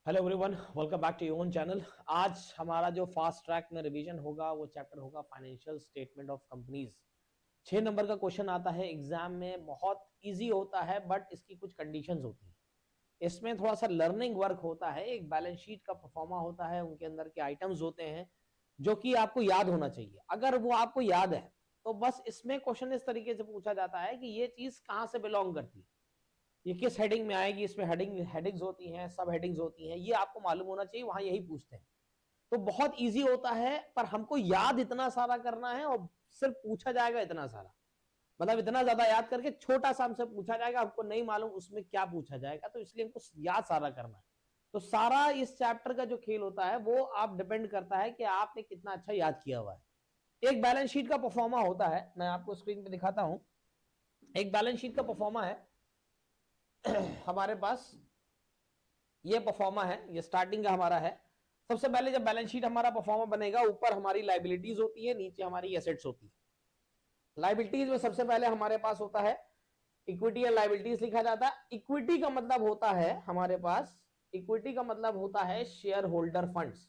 Hello everyone, welcome back to your own channel. आज हमारा जो फास्ट ट्रैक में रिवीजन होगा वो चैप्टर होगा financial statement of companies. 6 number का क्वेश्चन आता है एग्जाम में, बहुत इजी होता है बट इसकी कुछ कंडीशंस होती हैं। इसमें थोड़ा सा लर्निंग वर्क होता है। एक बैलेंस शीट का परफॉर्मा होता है, उनके अंदर के आइटम्स होते हैं जो कि आपको याद होना चाहिए। अगर वो आपको याद है तो बस इसमें क्वेश्चन इस तरीके से पूछा जाता है कि ये चीज कहां से बिलोंग करती है, ये किस हेडिंग में आएगी, इसमें हेडिंग्स होती हैं, सब हेडिंग्स होती हैं, ये आपको मालूम होना चाहिए। वहां यही पूछते हैं तो बहुत इजी होता है, पर हमको याद इतना सारा करना है और सिर्फ पूछा जाएगा इतना सारा, मतलब इतना ज्यादा याद करके छोटा सा हमसे पूछा जाएगा, हमको नहीं मालूम उसमें क्या पूछा जाएगा, तो इसलिए हमको याद सारा करना है। तो सारा इस चैप्टर का जो खेल होता है वो आप डिपेंड करता है कि आपने कितना अच्छा याद किया हुआ है। एक बैलेंस शीट का परफॉर्मा होता है, मैं आपको स्क्रीन पे दिखाता हूं। एक बैलेंस शीट का परफॉर्मा है हमारे पास, ये परफॉर्मा है, ये स्टार्टिंग का हमारा है। सबसे पहले जब बैलेंस शीट हमारा परफॉर्मा बनेगा, ऊपर हमारी लाइबिलिटीज होती है, नीचे हमारी एसेट्स होती है। लाइबिलिटीज में सबसे पहले हमारे पास होता है इक्विटी एंड लाइबिलिटीज लिखा जाता है। इक्विटी का मतलब होता है हमारे पास, इक्विटी का मतलब होता है शेयर होल्डर फंड्स।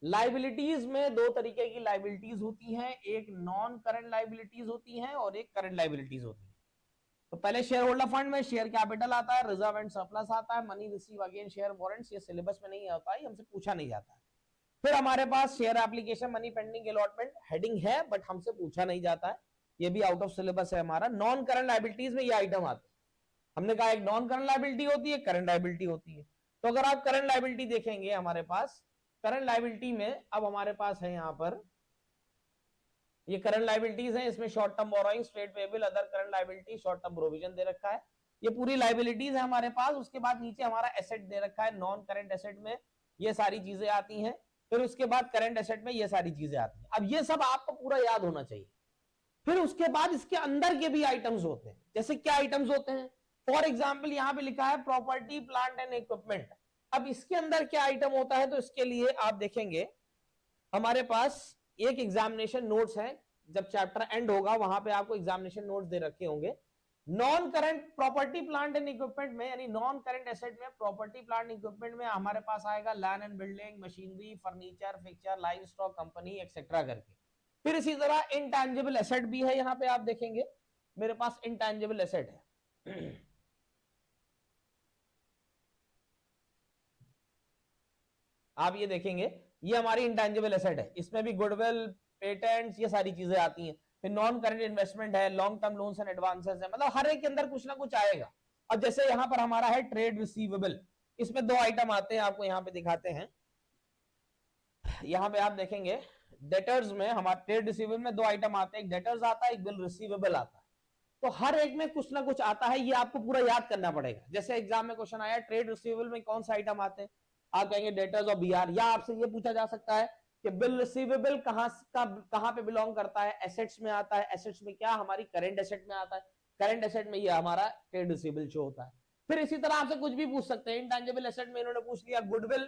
लाइबिलिटीज में दो तरीके की लाइबिलिटीज होती हैं, एक नॉन करंट लाइबिलिटीज होती हैं और एक करंट लाइबिलिटीज होती है। तो पहले शेयर होल्डर फंड में शेयर कैपिटल आता है, रिजर्व एंड सरप्लस आता है, money receive again share warrants. ये सिलेबस में नहीं आता है, हमसे पूछा नहीं जाता है। फिर हमारे पास share application, money pending, allotment heading है बट हमसे पूछा नहीं जाता है, ये भी आउट ऑफ सिलेबस है हमारा। नॉन करंट लाइबिलिटीज में ये आइटम आते हैं। हमने कहा एक नॉन करंट लाइबिलिटी होती है, करंट लाइबिलिटी होती है। तो अगर आप करंट लाइबिलिटी देखेंगे हमारे पास, करंट लाइबिलिटी में अब हमारे पास है यहां पर ये करंट लाइबिलिटीज हैं। इसमें short term borrowings, trade payable, other current liability, short term provision दे रखा है। ये पूरी लाइबिलिटीज है हमारे पास। उसके बाद नीचे हमारा एसेट दे रखा है, नॉन करंट एसेट में ये सारी चीजें आती हैं। फिर उसके बाद करंट एसेट में ये सारी चीजें आती हैं। अब ये सब आपको पूरा याद होना चाहिए। फिर उसके बाद इसके अंदर के भी आइटम्स होते हैं। जैसे क्या आइटम्स होते हैं, फॉर एग्जाम्पल यहां पे लिखा है प्रॉपर्टी प्लांट एंड इक्विपमेंट। अब इसके अंदर क्या आइटम होता है, तो इसके लिए आप देखेंगे हमारे पास एक एग्जामिनेशन नोट्स है। जब चैप्टर एंड होगा वहां पे आपको एग्जामिनेशन नोट्स दे रखे होंगे। Non current property plant and equipment में, यानी नॉन करंट एसेट में, प्रॉपर्टी प्लांट इक्विपमेंट में हमारे पास आएगा land and building, machinery, furniture, fixture, livestock, company etcetera करके। फिर इसी तरह इनटैंजिबल एसेट भी है, यहां पे आप देखेंगे मेरे पास इनटैंजिबल एसेट है। आप ये देखेंगे ये हमारी इंटेंजिबल एसेट है, इसमें भी गुडविल, पेटेंट्स, ये सारी चीजें आती हैं। फिर नॉन करंट इन्वेस्टमेंट है, long term loans and advances है, मतलब हर एक के अंदर कुछ ना कुछ आएगा। अब जैसे यहां पर हमारा है ट्रेड रिसीवेबल, इसमें दो आइटम आते हैं, आपको यहां पे दिखाते हैं। यहां पे आप देखेंगे डेटर्स में, हमारे ट्रेड रिसीवेबल में दो आइटम आते हैं, एक डेटर्स आता है, एक बिल रिसीवेबल आता है। तो हर एक में कुछ ना कुछ आता है, ये आपको पूरा याद करना पड़ेगा। जैसे एग्जाम में क्वेश्चन आया ट्रेड रिसीवेबल में कौन सा आइटम आते हैं, आप कहेंगे डेटर्स और बीआर। या आपसे ये पूछा जा सकता है कि बिल रिसीवेबल कहां पे बिलोंग करता है, एसेट्स में आता है, एसेट्स में क्या हमारी करंट एसेट में आता है, करंट एसेट में ये हमारा ट्रेड रिसीवेबल शो होता है। फिर इसी तरह आपसे कुछ भी पूछ सकते हैं। इंटेंजिबल एसेट में इन्होंने पूछ लिया गुडविल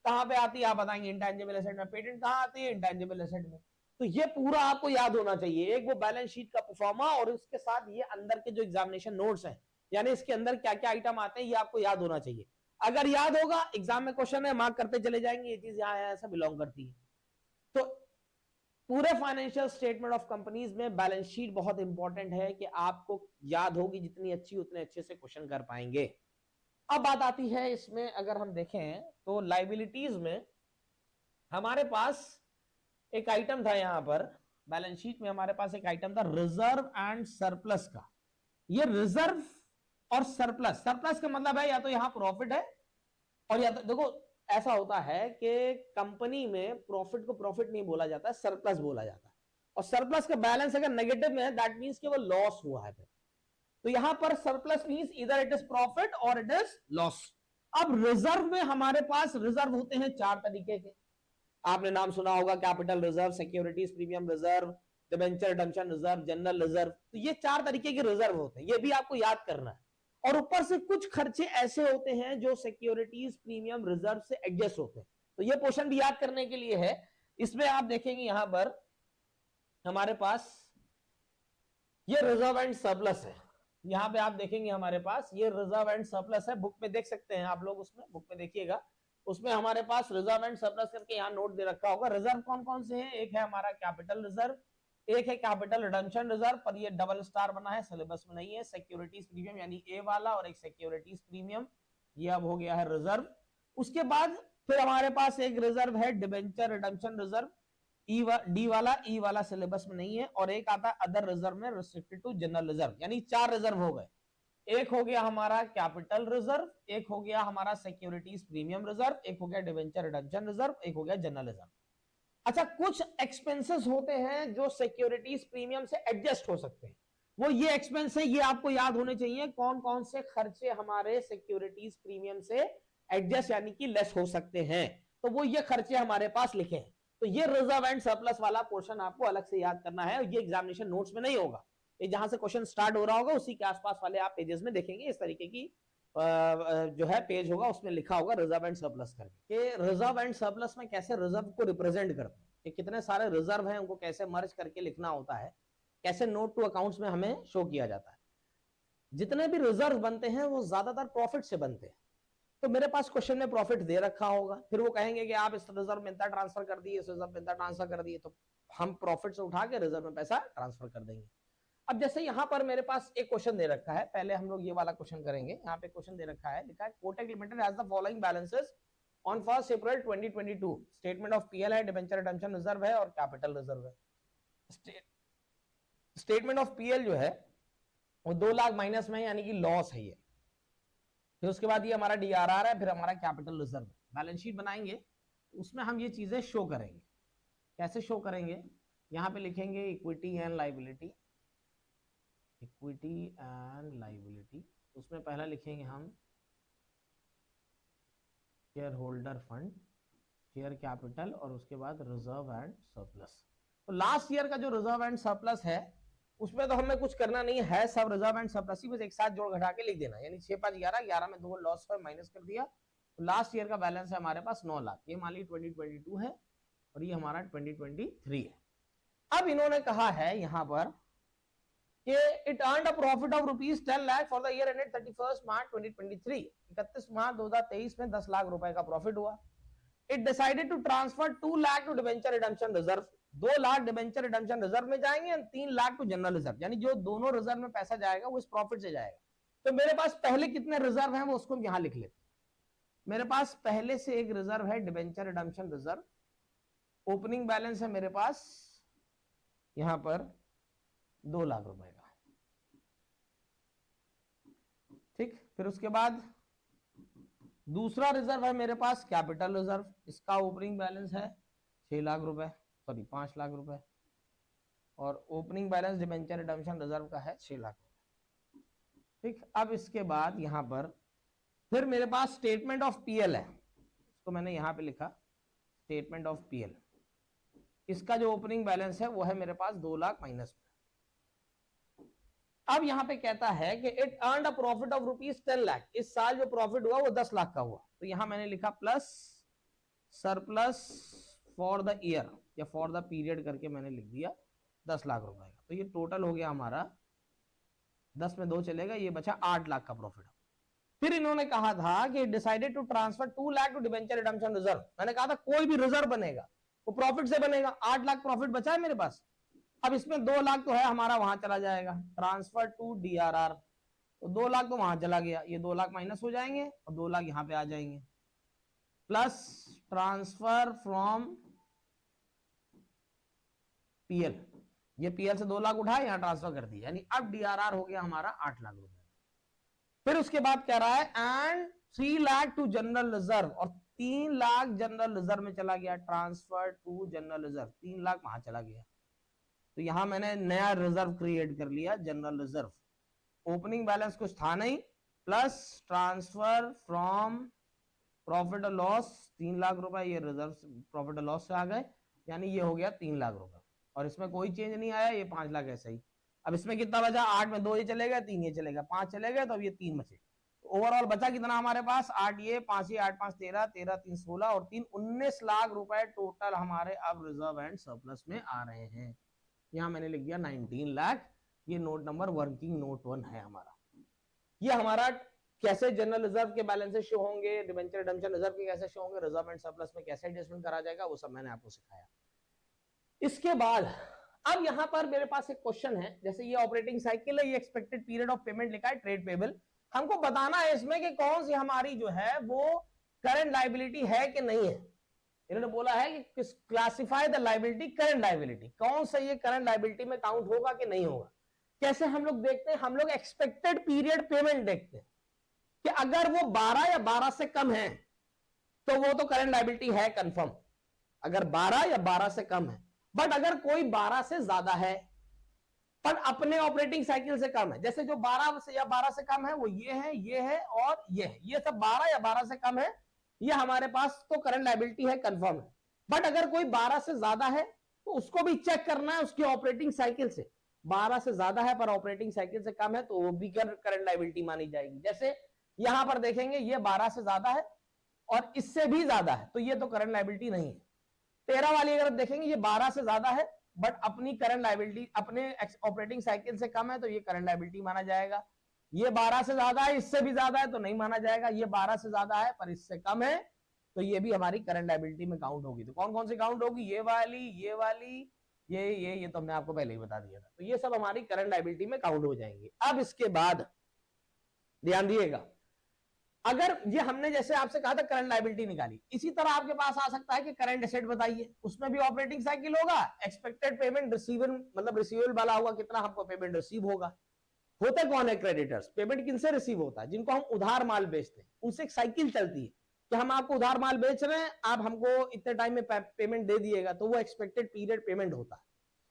कहां पे आती है, आप बताएंगे इंटेंजिबल एसेट में। पेटेंट कहां आती है, इंटेंजिबल एसेट में। तो ये पूरा आपको याद होना चाहिए, एक वो बैलेंस शीट का परफॉर्मा और उसके साथ ये अंदर के जो एग्जामिनेशन नोट्स हैं, यानी इसके अंदर क्या क्या आइटम आते हैं, ये आपको याद होना चाहिए। अगर याद होगा, एग्जाम में क्वेश्चन है, मार्क करते चले जाएंगे, ये चीज यहां ऐसा बिलोंग करती है। तो पूरे फाइनेंशियल स्टेटमेंट ऑफ कंपनीज में बैलेंस शीट बहुत इंपॉर्टेंट है कि आपको याद होगी, जितनी अच्छी उतने अच्छे से क्वेश्चन कर पाएंगे। अब बात आती है इसमें, अगर हम देखें तो लाइबिलिटीज में हमारे पास एक आइटम था, यहां पर बैलेंस शीट में हमारे पास एक आइटम था रिजर्व एंड सरप्लस का। ये रिजर्व और सरप्लस, सरप्लस का मतलब है या तो यहां प्रॉफिट है, और या तो देखो ऐसा होता है कि कंपनी में प्रॉफिट को प्रॉफिट नहीं बोला जाता है, सरप्लस बोला जाता है। और सरप्लस का बैलेंस अगर नेगेटिव में है, दैट मींस कि वो लॉस हुआ है। तो यहां पर सरप्लस मींस इधर इट इज प्रॉफिट और इट इज लॉस। अब रिजर्व में हमारे पास रिजर्व होते हैं चार तरीके के। आपने नाम सुना होगा, capital reserve, securities premium reserve, debenture redemption reserve, general reserve. तो ये चार तरीके के रिजर्व होते हैं, ये भी आपको याद करना है। और ऊपर से कुछ खर्चे ऐसे होते हैं जो सिक्योरिटीज प्रीमियम रिजर्व से एडजस्ट होते हैं। तो ये पोर्शन भी याद करने के लिए है। इसमें आप देखेंगे यहां पर हमारे पास ये रिजर्व एंड सरप्लस है। यहां पे आप देखेंगे हमारे पास ये रिजर्व एंड सरप्लस है, बुक में देख सकते हैं आप लोग, उसमें बुक में देखिएगा उसमें हमारे पास रिजर्व एंड सरप्लस करके यहाँ नोट दे रखा होगा। रिजर्व कौन कौन से हैं? एक है हमारा कैपिटल रिजर्व, एक है कैपिटल रिडम्पशन रिजर्व, पर ये डबल स्टार बना है, सिलेबस में नहीं है। सिक्योरिटीज प्रीमियम यानी ए वाला, और एक सिक्योरिटीज प्रीमियम, ये अब हो गया है रिजर्व। उसके बाद फिर हमारे पास एक रिजर्व है डिबेंचर रिडम्पशन रिजर्व, डी वाला, ई वाला सिलेबस में नहीं है, और एक आता है अदर रिजर्व में रिस्ट्रिक्टेड टू जनरल रिजर्व, यानी 4 रिजर्व हो गए। एक हो गया हमारा कैपिटल रिजर्व, एक हो गया हमारा सिक्योरिटीज प्रीमियम रिजर्व, एक हो गया डिबेंचर रिडम्पशन रिजर्व, एक हो गया जनरल रिजर्व। अच्छा, कुछ एक्सपेंसेस होते हैं जो सिक्योरिटीज प्रीमियम से एडजस्ट हो सकते हैं, वो ये एक्सपेंस है, ये आपको याद होने चाहिए। कौन कौन से खर्चे हमारे सिक्योरिटीज प्रीमियम से एडजस्ट यानी कि लेस हो सकते हैं, तो वो ये खर्चे हमारे पास लिखे हैं। तो ये रिजर्व एंड सरप्लस वाला पोर्शन आपको अलग से याद करना है, ये एग्जामिनेशन नोट्स में नहीं होगा। ये जहां से क्वेश्चन स्टार्ट हो रहा होगा उसी के आसपास वाले आप पेजेस में देखेंगे, इस तरीके की जो है पेज होगा, उसमें लिखा होगा रिजर्व एंड सरप्लस करके। रिजर्व एंड सरप्लस में कैसे रिजर्व को रिप्रेजेंट करते हैं, कि कितने सारे रिजर्व हैं, उनको कैसे मर्ज करके लिखना होता है, कैसे नोट टू अकाउंट्स में हमें शो किया जाता है। जितने भी रिजर्व बनते हैं वो ज्यादातर प्रॉफिट से बनते हैं। तो मेरे पास क्वेश्चन में प्रॉफिट दे रखा होगा, फिर वो कहेंगे कि आप इस रिजर्व में इतना ट्रांसफर कर दिए, इस रिजर्व में इतना ट्रांसफर कर दिए, तो हम प्रॉफिट से उठा के रिजर्व में पैसा ट्रांसफर कर देंगे। अब जैसे यहां पर मेरे पास एक क्वेश्चन दे रखा है, पहले हम लोग ये वाला क्वेश्चन करेंगे। यहाँ पे क्वेश्चन दे रखा है, लिखा है Kotak limited has the following balances on 1 April 2022। Statement of PL है, डिबेंचर रिडम्पशन रिजर्व है, और कैपिटल रिजर्व है। स्टेटमेंट ऑफ पीएल जो है वो 2 लाख माइनस में, यानी कि लॉस है ये। फिर उसके बाद ये हमारा डीआरआर है, फिर हमारा कैपिटल रिजर्व। बैलेंस शीट बनाएंगे, उसमें हम ये चीजें शो करेंगे। कैसे शो करेंगे? यहाँ पे लिखेंगे equity and liability, equity and liability. उसमें पहला लिखेंगे हम share holder fund, share capital, और उसके बाद रिजर्व एंड सरप्लस। तो लास्ट ईयर का जो रिजर्व एंड सरप्लस है उसमें तो हमें कुछ करना नहीं है, सब रिजर्व एंड सरप्लस ही बस एक साथ जोड़ घटा के लिख देना, यानी 6 5 11, 11 में 2 लॉस है, माइनस कर दिया। तो लास्ट ईयर का बैलेंस है हमारे पास 9 लाख, ये मान ली 2022 है, और ये हमारा 2023 है। अब इन्होंने कहा है यहां पर कि it earned a profit of ₹10 lakh for the year ended 31 मार्च 2023। 31 मार्च 2023 में 10 लाख रुपए का प्रॉफिट हुआ। It decided to transfer 2 lakh to debenture redemption reserve. 2 lakh debenture redemption reserve में जाएंगे और 3 लाख टू जनरल रिजर्व, यानी जो दोनों रिजर्व में पैसा जाएगा वो इस प्रॉफिट से जाएगा। तो मेरे पास पहले कितने रिजर्व हैं वो उसको यहां लिख लेते। मेरे पास पहले से एक रिजर्व है debenture redemption reserve, opening balance है मेरे पास यहां पर 2 लाख रुपए का। ठीक, फिर उसके बाद दूसरा रिजर्व है मेरे पास कैपिटल रिजर्व, इसका ओपनिंग बैलेंस है 6 लाख रुपए, सॉरी 5 लाख रुपए, और opening balance debenture redemption reserve का है 6 लाख रुपए। ठीक, अब इसके बाद यहां पर फिर मेरे पास स्टेटमेंट ऑफ पीएल है, इसको मैंने यहां पे लिखा स्टेटमेंट ऑफ पीएल। इसका जो ओपनिंग बैलेंस है वो है मेरे पास 2 लाख माइनस में। अब यहां पे कहता है कि it earned a profit of ₹10 lakh, इस साल जो प्रॉफिट हुआ वो 10 लाख का हुआ। तो यहां मैंने लिखा plus surplus for the year या फॉर द पीरियड करके मैंने लिख दिया 10 लाख रुपए का। तो ये टोटल हो गया हमारा, 10 में 2 चलेगा, ये बचा 8 लाख का प्रॉफिट। फिर इन्होंने कहा था कि decided to transfer 2 lakh to debenture redemption reserve. मैंने कहा था कोई भी रिजर्व बनेगा वो प्रॉफिट से बनेगा, 8 लाख प्रॉफिट बचा है मेरे पास। अब इसमें 2 लाख तो है हमारा, वहां चला जाएगा, ट्रांसफर टू डीआरआर, तो 2 लाख तो वहां चला गया, ये 2 लाख माइनस हो जाएंगे और 2 लाख यहां पे आ जाएंगे। प्लस ट्रांसफर फ्रॉम पीएल, ये पीएल से 2 लाख उठाए यहां ट्रांसफर कर दिया, यानी अब डीआरआर हो गया हमारा 8 लाख रुपए। फिर उसके बाद कह रहा है and 3 lakh to general reserve, और 3 लाख जनरल रिजर्व में चला गया, transfer to general reserve, 3 lakh वहां चला गया। तो यहां मैंने नया रिजर्व क्रिएट कर लिया, जनरल रिजर्व। ओपनिंग बैलेंस कुछ था नहीं, प्लस ट्रांसफर फ्रॉम प्रॉफिट और लॉस 3 लाख रुपए, ये रिजर्व प्रॉफिट और लॉस से आ गए, यानी ये हो गया 3 लाख रुपए। और इसमें कोई चेंज नहीं आया, ये 5 लाख ऐसा ही। अब इसमें कितना बचा? 8 में 2 ये चलेगा, 3 ये चलेगा, 5 चले गए, तो अब ये 3 बचे। ओवरऑल बचा कितना हमारे पास? 8 ये, 5 ये, 8 5 13, 13 3 16 और 3 19 लाख रुपए टोटल हमारे अब रिजर्व एंड सरप्लस में आ रहे हैं। यहां मैंने लिख दिया 19 लाख। ये नोट नंबर वर्किंग नोट 1 है हमारा। ये हमारा कैसे जनरल रिजर्व के बैलेंसेस शो होंगे, डिबेंचर रिडेम्पशन रिजर्व के कैसे शो होंगे, रिजर्व एंड सरप्लस में कैसे एडजस्टमेंट करा जाएगा, वो सब मैंने आपको सिखाया। इसके बाद अब यहां पर मेरे पास एक क्वेश्चन है, जैसे ये ऑपरेटिंग साइकिल है, ये एक्सपेक्टेड पीरियड ऑफ पेमेंट लिखा है ट्रेड पेबल, हमको बताना है इसमें कि कौन सी हमारी जो है वो करंट लायबिलिटी है कि नहीं है। इन्होंने बोला है कि classify the liability current liability, कौन सा ये करंट लायबिलिटी में काउंट होगा कि नहीं होगा। कैसे हम लोग देखते हैं, हम लोग एक्सपेक्टेड पीरियड पेमेंट देखते हैं कि अगर वो 12 या 12 से कम है तो वो तो करंट लायबिलिटी है कंफर्म, अगर 12 या 12 से कम है। बट अगर कोई 12 से ज्यादा है पर अपने ऑपरेटिंग साइकिल से कम है, जैसे जो 12 से या 12 से कम है वो ये है, ये है और ये है, ये सब 12 या 12 से कम है, ये हमारे पास तो करंट लायबिलिटी है कंफर्म है। बट अगर कोई 12 से ज्यादा है तो उसको भी चेक करना है उसकी ऑपरेटिंग साइकिल से, 12 से ज्यादा है पर ऑपरेटिंग साइकिल से कम है तो वो भी करंट लायबिलिटी मानी जाएगी। जैसे यहां पर देखेंगे ये 12 से ज्यादा है और इससे भी ज्यादा है तो ये तो करंट लायबिलिटी नहीं है। 13 वाली अगर देखेंगे ये 12 से ज्यादा है बट अपनी करंट लायबिलिटी अपने ऑपरेटिंग साइकिल से कम है तो ये करंट लायबिलिटी माना जाएगा। ये 12 से ज्यादा है, इससे भी ज्यादा है तो नहीं माना जाएगा। ये 12 से ज्यादा है पर इससे कम है तो ये भी हमारी करंट लायबिलिटी में काउंट होगी। तो कौन कौन सी काउंट होगी, ये वाली, ये वाली, ये तो हमने आपको पहले ही बता दिया था। तो ये सब हमारी करंट लायबिलिटी में काउंट हो जाएंगे। अब इसके बाद ध्यान दिएगा, अगर ये हमने जैसे आपसे कहा था करंट लायबिलिटी निकाली, इसी तरह आपके पास आ सकता है कि करंट एसेट बताइए, उसमें भी ऑपरेटिंग साइकिल होगा, एक्सपेक्टेड पेमेंट रिसीवेबल मतलब रिसीवेबल वाला होगा, कितना हमको पेमेंट रिसीव होगा। होते कौन है क्रेडिटर्स, पेमेंट किनसे रिसीव होता है, जिनको हम उधार माल बेचते हैं, उनसे एक साइकिल चलती है कि हम आपको उधार माल बेच रहे हैं, आप हमको इतने टाइम में पेमेंट दे दिएगा, तो वो एक्सपेक्टेड पीरियड पेमेंट होता है।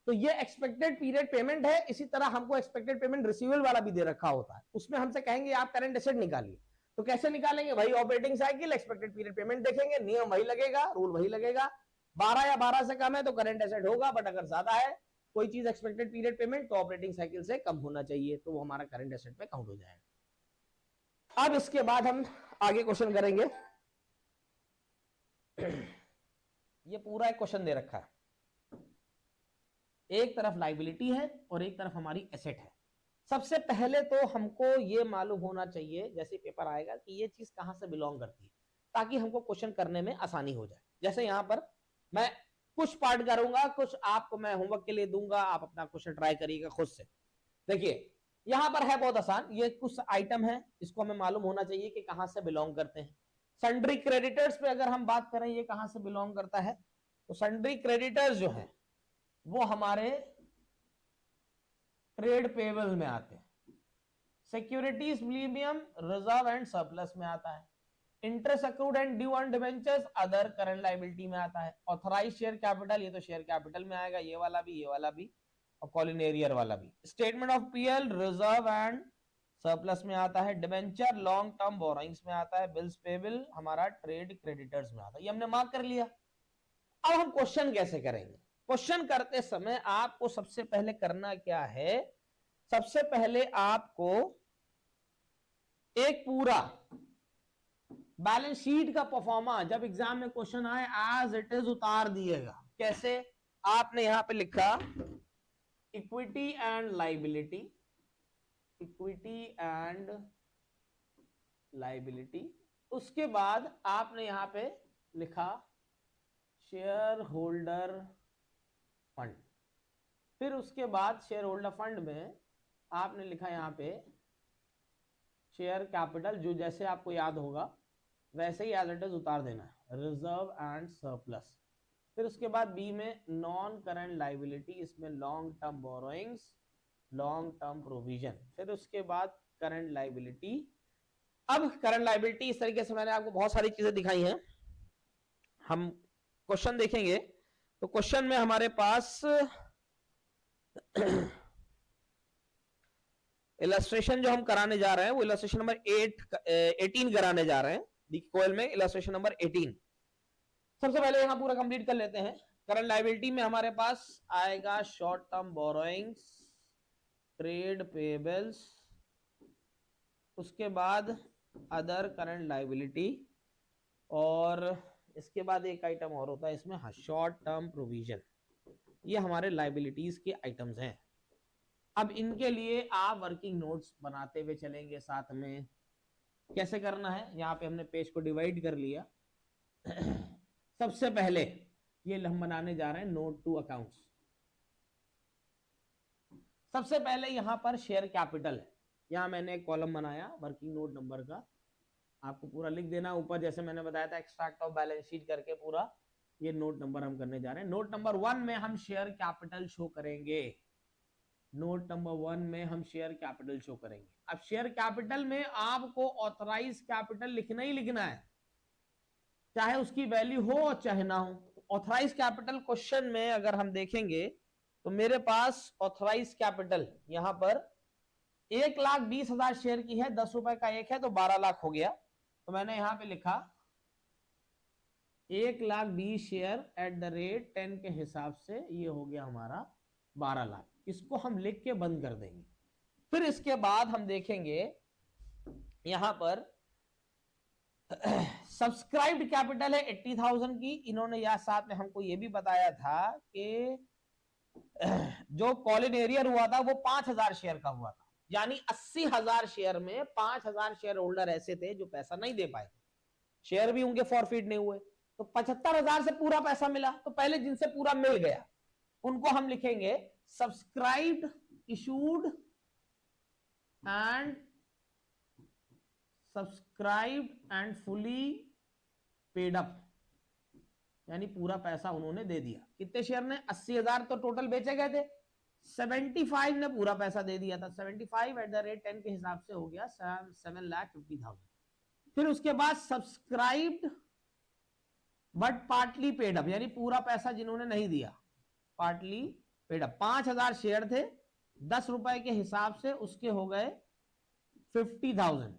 तो ये एक्सपेक्टेड पीरियड पेमेंट है। इसी तरह हमको एक्सपेक्टेड पेमेंट रिसीवेबल वाला भी दे रखा होता है, उसमें हमसे कहेंगे आप करंट एसेट निकालिए। तो कैसे निकालेंगे, वही operating cycle, expected period payment देखेंगे, नियम वही लगेगा, रूल वही लगेगा। 12 या 12 से कम है तो करंट एसेट होगा, बट अगर ज्यादा है कोई चीज एक्सपेक्टेड पीरियड पेमेंट तो ऑपरेटिंग साइकिल से कम होना चाहिए, तो वो हमारा करंट एसेट में काउंट हो जाएगा। अब इसके बाद हम आगे क्वेश्चन करेंगे। ये पूरा एक क्वेश्चन दे रखा है, एक तरफ लायबिलिटी है और एक तरफ हमारी एसेट है। सबसे पहले तो हमको ये मालूम होना चाहिए, जैसे पेपर आएगा, कि ये चीज कहां से बिलोंग करती है, ताकि हमको क्वेश्चन करने में आसानी हो जाए। जैसे यहां पर मैं कुछ पार्ट करूंगा, कुछ आपको मैं होमवर्क के लिए दूंगा, आप अपना क्वेश्चन ट्राई करिएगा खुद से। देखिए यहां पर है बहुत आसान, ये कुछ आइटम है, इसको हमें मालूम होना चाहिए कि कहां से बिलोंग करते हैं। सन्ड्री क्रेडिटर्स पे अगर हम बात करें, ये कहां से बिलोंग करता है, तो सन्ड्री क्रेडिटर्स जो है वो हमारे ट्रेड पेबल में आते हैं। Securities premium reserve and surplus में आता है। Interest accrued and due on debentures other current liability में आता है। ऑथराइज शेयर कैपिटल, ये तो शेयर कैपिटल में आएगा, ये वाला भी, ये वाला भी, और कॉलिन एरियर वाला भी। Statement of PL reserve and surplus में आता है। डिबेंचर लॉन्ग टर्म बोरोइंग्स में आता है। बिल्स पेबल हमारा ट्रेड क्रेडिटर्स में आता है। ये हमने मार्क कर लिया। अब हम क्वेश्चन कैसे करेंगे, क्वेश्चन करते समय आपको सबसे पहले करना क्या है, सबसे पहले आपको एक पूरा बैलेंस शीट का परफॉर्मा जब एग्जाम में क्वेश्चन आए एज इट इज उतार दिएगा। कैसे, आपने यहां पे लिखा equity and liability, equity and liability, उसके बाद आपने यहां पे लिखा शेयर होल्डर फंड, फिर उसके बाद शेयर होल्डर फंड में आपने लिखा यहां पे शेयर कैपिटल, जो जैसे आपको याद होगा वैसे ही एज इट इज उतार देना है, रिजर्व एंड सरप्लस। फिर उसके बाद बी में नॉन करंट लायबिलिटी, इसमें long term borrowings, long term provision, फिर उसके बाद करंट लायबिलिटी। अब करंट लायबिलिटी इस तरीके से मैंने आपको बहुत सारी चीजें दिखाई हैं। हम क्वेश्चन देखेंगे तो क्वेश्चन में हमारे पास इलस्ट्रेशन जो हम कराने जा रहे हैं वो इलस्ट्रेशन नंबर 18 कराने जा रहे हैं। कोयल में इलस्ट्रेशन नंबर 18। सबसे पहले यहां पूरा कंप्लीट कर लेते हैं। करंट लायबिलिटी में हमारे पास आएगा short term borrowings, trade payables, उसके बाद अदर करंट लायबिलिटी, और इसके बाद एक आइटम और होता है इसमें, हाँ, शॉर्ट टर्म प्रोविजन। ये हमारे लायबिलिटीज के आइटम्स हैं। अब इनके लिए आप वर्किंग नोट्स बनाते हुए चलेंगे साथ में, कैसे करना है, यहाँ पे हमने पेज को डिवाइड कर लिया। सबसे पहले ये हम बनाने जा रहे हैं नोट टू अकाउंट्स। सबसे पहले यहाँ पर शेयर कैपिटल है, यहाँ मैंने एक कॉलम बनाया वर्किंग नोट नंबर का, आपको पूरा लिख देना ऊपर, जैसे मैंने बताया था एक्सट्रैक्ट ऑफ बैलेंस शीट करके पूरा ये नोट नंबर हम करने जा रहे हैं। नोट नंबर 1 में हम शेयर कैपिटल शो करेंगे, नोट नंबर 1 में हम शेयर कैपिटल शो करेंगे। अब शेयर कैपिटल में आपको ऑथराइज कैपिटल लिखना ही लिखना है, चाहे उसकी वैल्यू हो और चाहे ना हो। ऑथराइज कैपिटल क्वेश्चन में अगर हम देखेंगे तो मेरे पास ऑथराइज कैपिटल यहां पर 1,20,000 शेयर की है, 10 रुपए का एक है तो 12 लाख हो गया। तो मैंने यहां पे लिखा 1,20,000 शेयर एट द रेट 10 के हिसाब से ये हो गया हमारा 12 लाख। इसको हम लिख के बंद कर देंगे। फिर इसके बाद हम देखेंगे यहां पर सब्सक्राइब्ड कैपिटल है 80,000 की। इन्होंने यह साथ में हमको ये भी बताया था कि जो कॉलिन एरियर हुआ था वो 5,000 शेयर का हुआ था, यानी 80,000 शेयर में 5,000 शेयर होल्डर ऐसे थे जो पैसा नहीं दे पाए, शेयर भी उनके फॉरफिट नहीं हुए, तो 75,000 से पूरा पैसा मिला। तो पहले जिनसे पूरा मिल गया उनको हम लिखेंगे subscribed, issued and subscribed and fully paid up, यानी पूरा पैसा उन्होंने दे दिया। कितने शेयर ने, 80,000 तो टोटल बेचे गए थे, 75 ने पूरा पैसा दे दिया था। 75 एट द रेट 10 के हिसाब से हो गया 7,50,000। फिर उसके बाद subscribed but partly paid up, यानी पूरा पैसा जिन्होंने नहीं दिया, पार्टली पेड अप। 5,000 शेयर थे, 10 रुपए के हिसाब से उसके हो गए 50,000।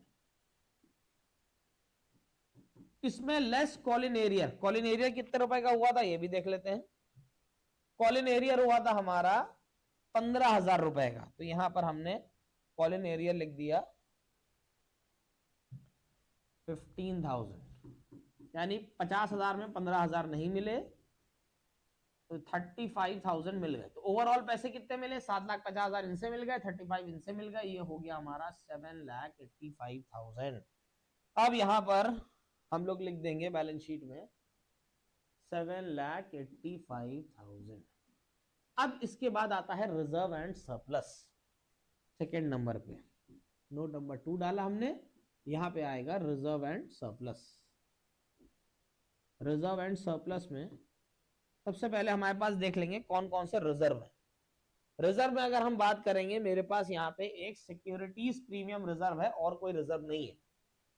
इसमें less Colin arrear, Colin arrear कितने रुपए का हुआ था ये भी देख लेते हैं। कॉलिन एरियर हुआ था हमारा 15,000 रुपए का, तो यहां पर हमने कॉलिन एरियर लिख दिया 15,000, यानी 50,000 में 15,000 नहीं मिले तो 35,000 मिल गए। तो ओवरऑल पैसे कितने मिले, 7,50,000 इनसे मिल गए, 35 इनसे मिल गए, ये हो गया हमारा 7,85,000। अब यहां पर हम लोग लिख देंगे बैलेंस शीट में 7,85,000। अब इसके बाद आता है reserve and surplus, second number पे नोट नंबर 2 डाला हमने, यहां पे आएगा reserve and surplus. Reserve and surplus में सबसे पहले हमारे पास देख लेंगे कौन कौन से रिजर्व है। रिजर्व में अगर हम बात करेंगे, मेरे पास यहाँ पे एक सिक्योरिटीज प्रीमियम रिजर्व है और कोई रिजर्व नहीं है।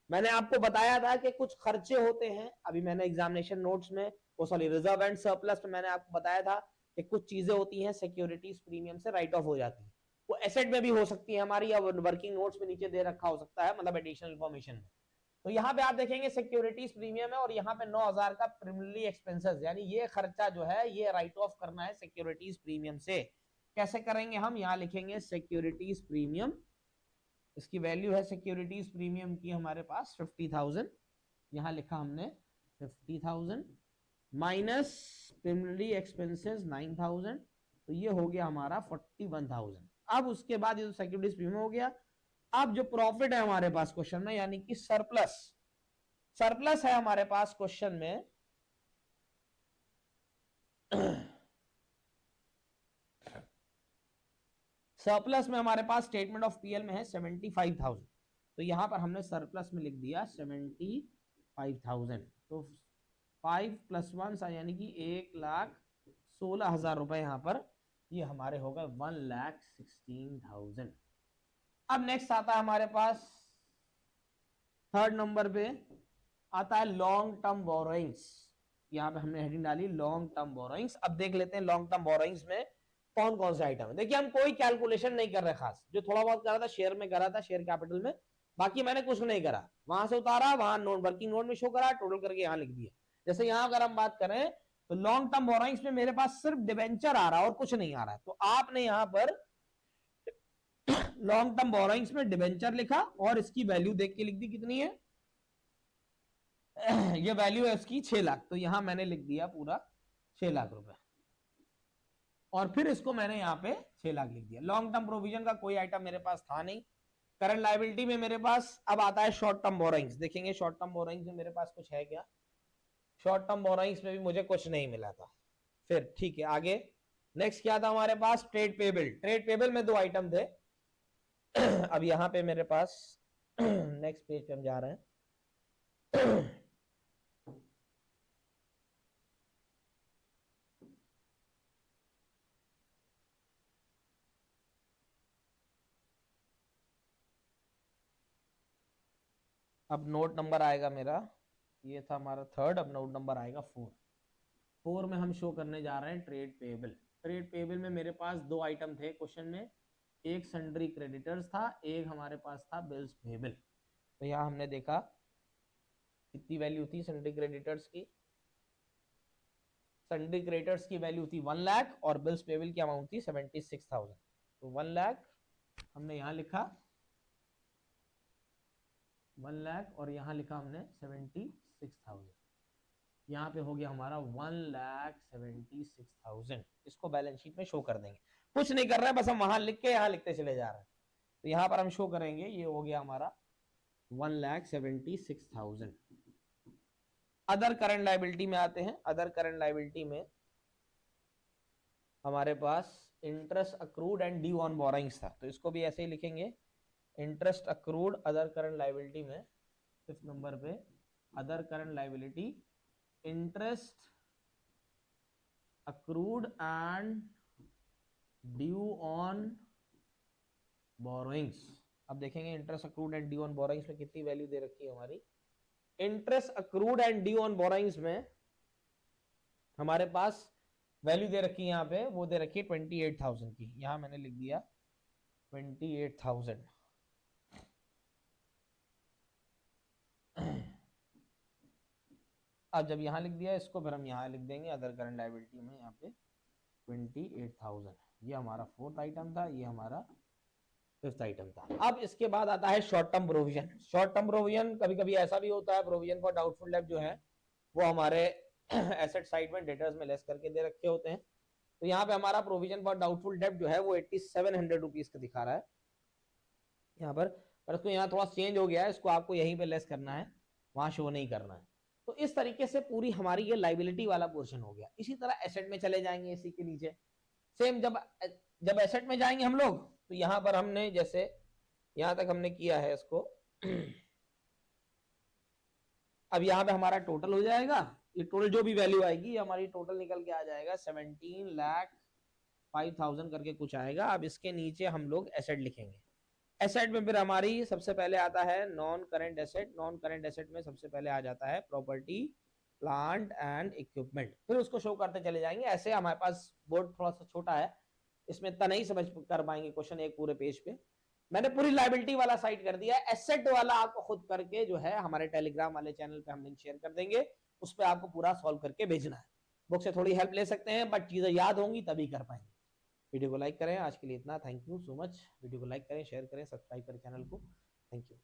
मैंने आपको बताया था कि कुछ खर्चे होते हैं, अभी मैंने एग्जामिनेशन नोट्स में रिजर्व एंड सरप्लस में मैंने आपको बताया था कि कुछ चीजें होती हैं सिक्योरिटीज प्रीमियम से राइट ऑफ हो जाती है, वो एसेट में भी हो सकती है हमारी, या वर्किंग नोट्स में नीचे दे रखा हो सकता है, मतलब एडिशनल इंफॉर्मेशन में। तो यहाँ पे आप देखेंगे सिक्योरिटीज प्रीमियम है और यहाँ पे 9,000 का प्रिमिनरी एक्सपेंसेस, यानी ये खर्चा जो है ये राइट ऑफ करना है सिक्योरिटीज प्रीमियम से। कैसे करेंगे हम, यहाँ लिखेंगे सिक्योरिटीज प्रीमियम, इसकी वैल्यू है सिक्योरिटीज प्रीमियम की हमारे पास 50,000, यहाँ लिखा हमने 50,000 माइनस प्रिमिनरी एक्सपेंसेस 9,000, तो ये हो गया हमारा 41,000। अब उसके बाद ये तो सिक्योरिटीज प्रीमियम हो गया। अब जो प्रॉफिट है हमारे पास क्वेश्चन में, यानी कि सरप्लस, सरप्लस है हमारे पास क्वेश्चन में सरप्लस में हमारे पास स्टेटमेंट ऑफ पीएल में है 75,000, तो यहां पर हमने सरप्लस में लिख दिया 75,000। तो 5 + 1 यानी कि 1,16,000 रुपए यहां पर ये हमारे होगा 1,16,000। अब नेक्स्ट आता है हमारे पास थर्ड नंबर पे आता है लॉन्ग टर्म बोरोइंग्स, यहाँ पे हमने हेडिंग डाली लॉन्ग टर्म बोरोइंग्स। अब देख लेते हैं लॉन्ग टर्म बोरोइंग्स में कौन कौन से आइटम है। देखिए हम कोई कैलकुलेशन नहीं कर रहे खास, जो थोड़ा बहुत करा था शेयर में करा था, शेयर कैपिटल में, बाकी मैंने कुछ नहीं करा, वहां से उतारा, वहां नोट वर्किंग नोट में शो करा, टोटल करके यहाँ लिख दिया। जैसे यहाँ अगर हम बात करें तो लॉन्ग टर्म बोरोइंग्स में मेरे पास सिर्फ डिबेंचर आ रहा है और कुछ नहीं आ रहा है, तो आपने यहाँ पर लॉन्ग टर्म बोरोइंग्स में डिबेंचर लिखा और इसकी वैल्यू देख के लिख दी कितनी है, ये वैल्यू है इसकी 6 लाख, तो यहां मैंने लिख दिया पूरा 6 लाख रुपए, और फिर इसको मैंने यहाँ पे 6 लाख लिख दिया। लॉन्ग टर्म प्रोविजन का कोई आइटम मेरे पास था नहीं, करंट लायबिलिटी में मेरे पास अब आता है शॉर्ट टर्म बोरोइंग्स। देखेंगे शॉर्ट टर्म बोरोइंग्स में मेरे पास कुछ है क्या। शॉर्ट टर्म बोरोइंग्स में भी मुझे कुछ नहीं मिला था। फिर ठीक है आगे नेक्स्ट क्या था हमारे पास, ट्रेड पेबल। ट्रेड पेबल में दो आइटम थे। अब यहाँ पे मेरे पास नेक्स्ट पेज पे हम जा रहे हैं। अब नोट नंबर आएगा मेरा, ये था हमारा थर्ड, अब नोट नंबर आएगा 4। 4 में हम शो करने जा रहे हैं ट्रेड पेबल। ट्रेड पेबल में मेरे पास दो आइटम थे क्वेश्चन में, एक सन्ड्री क्रेडिटर्स था, एक हमारे पास था बिल्स पेबल। तो यहाँ हमने देखा कितनी वैल्यू थी सन्ड्री क्रेडिटर्स की। सन्ड्री क्रेडिटर्स की वैल्यू थी 1 लाख और बिल्स पेबल की अमाउंट थी 76,000। तो 1 लाख हमने यहाँ लिखा 1 लाख और यहाँ लिखा हमने 76,000। यहाँ पे हो गया हमारा 1,76,000। इसको बैलेंस शीट में शो कर देंगे, कुछ नहीं कर रहा है, बस हम वहां लिख के यहाँ लिखते चले जा रहे हैं। तो यहाँ पर हम शो करेंगे, ये हो गया हमारा 1,76,000। अदर करंट लायबिलिटी में आते हैं। अदर करंट लायबिलिटी में हमारे पास interest accrued and due on borrowings था, तो इसको भी ऐसे ही लिखेंगे, interest accrued other current liability में 5th नंबर पे other current liability interest accrued and due on borrowings. अब देखेंगे interest accrued and due on borrowings में कितनी वैल्यू दे रखी है हमारी। Interest accrued and due on borrowings में हमारे पास वैल्यू दे रखी है, यहाँ पे वो दे रखी है 28,000 की। यहाँ मैंने लिख दिया 28,000। अब जब यहाँ लिख दिया इसको, फिर हम यहाँ लिख देंगे अदर करंट लायबिलिटी में यहाँ पे 28,000। ये हमारा 4th आइटम था, ये हमारा 5th आइटम था। अब इसके बाद आता है short term provision. Short term provision कभी कभी ऐसा भी होता है, प्रोविजन फॉर डाउटफुल डेब्ट जो है वो हमारे एसेट साइड में डेटर्स में लेस करके दे रखे होते हैं। तो यहाँ पे हमारा प्रोविजन फॉर डाउटफुल डेब्ट जो है वो 8700 रुपीज का दिखा रहा है यहाँ पर उसको यहाँ थोड़ा चेंज हो गया है, इसको आपको यहीं पे लेस करना है, वहां शो नहीं करना है। तो इस तरीके से पूरी हमारी ये लाइबिलिटी वाला पोर्शन हो गया। इसी तरह एसेट में चले जाएंगे, इसी के नीचे सेम जब जब एसेट में जाएंगे हम लोग, तो यहाँ पर हमने जैसे यहाँ तक हमने किया है इसको। अब यहाँ पे हमारा टोटल हो जाएगा, ये टोटल जो भी वैल्यू आएगी हमारी टोटल निकल के आ जाएगा 17,05,000 करके कुछ आएगा। अब इसके नीचे हम लोग एसेट लिखेंगे। एसेट में फिर हमारी सबसे पहले आता है non current asset. Non current asset में सबसे पहले आ जाता है प्रॉपर्टी प्लांट एंड इक्विपमेंट, फिर उसको शो करते चले जाएंगे। ऐसे हमारे पास बोर्ड थोड़ा सा छोटा है, इसमें इतना नहीं समझ कर पाएंगे क्वेश्चन एक पूरे पेज पे। मैंने पूरी लायबिलिटी वाला साइड कर दिया है। एसेट वाला आपको खुद करके जो है हमारे टेलीग्राम वाले चैनल पे हम लिंक शेयर कर देंगे, उस पर आपको पूरा सॉल्व करके भेजना है। बुक से थोड़ी हेल्प ले सकते हैं, बट चीजें याद होंगी तभी कर पाएंगे। वीडियो को लाइक करें। आज के लिए इतना, thank you so much. Video को लाइक करें, शेयर करें, सब्सक्राइब करें चैनल को। Thank you.